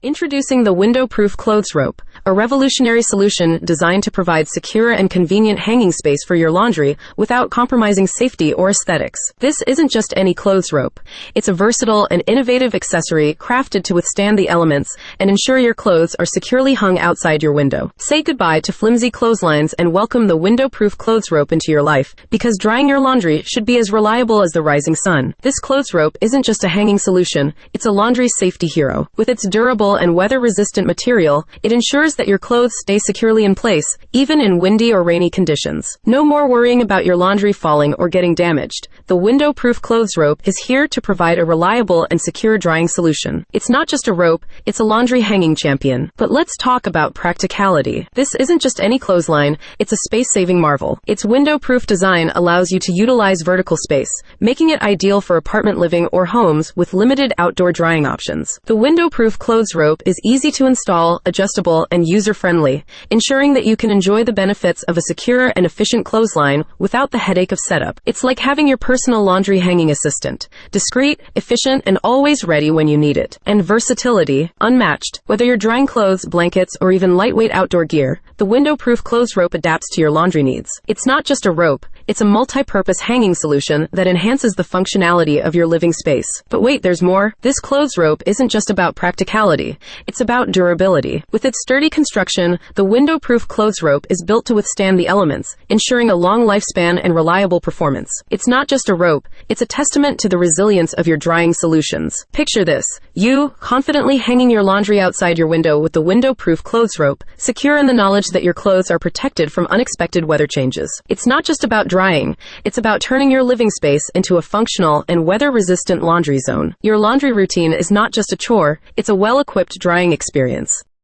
Introducing the Windproof Clothes Rope, a revolutionary solution designed to provide secure and convenient hanging space for your laundry without compromising safety or aesthetics. This isn't just any clothes rope. It's a versatile and innovative accessory crafted to withstand the elements and ensure your clothes are securely hung outside your window. Say goodbye to flimsy clotheslines and welcome the Windproof Clothes Rope into your life, because drying your laundry should be as reliable as the rising sun. This clothes rope isn't just a hanging solution, it's a laundry safety hero. With its durable and weather-resistant material, it ensures that your clothes stay securely in place, even in windy or rainy conditions. No more worrying about your laundry falling or getting damaged. The Windproof Clothes Rope is here to provide a reliable and secure drying solution. It's not just a rope, it's a laundry hanging champion. But let's talk about practicality. This isn't just any clothesline, it's a space-saving marvel. Its window-proof design allows you to utilize vertical space, making it ideal for apartment living or homes with limited outdoor drying options. The Windproof Clothes Rope is easy to install, adjustable, and user-friendly, ensuring that you can enjoy the benefits of a secure and efficient clothesline without the headache of setup. It's like having your personal laundry hanging assistant, discreet, efficient, and always ready when you need it. And versatility, unmatched. Whether you're drying clothes, blankets, or even lightweight outdoor gear, the Windproof Clothes Rope adapts to your laundry needs. It's not just a rope, it's a multi-purpose hanging solution that enhances the functionality of your living space. But wait, there's more. This clothes rope isn't just about practicality, it's about durability. With its sturdy construction, the Windproof Clothes Rope is built to withstand the elements, ensuring a long lifespan and reliable performance. It's not just a rope, it's a testament to the resilience of your drying solutions. Picture this, you confidently hanging your laundry outside your window with the Windproof Clothes Rope, secure in the knowledge that your clothes are protected from unexpected weather changes. It's not just about drying, it's about turning your living space into a functional and weather-resistant laundry zone. Your laundry routine is not just a chore, it's a well-equipped drying experience.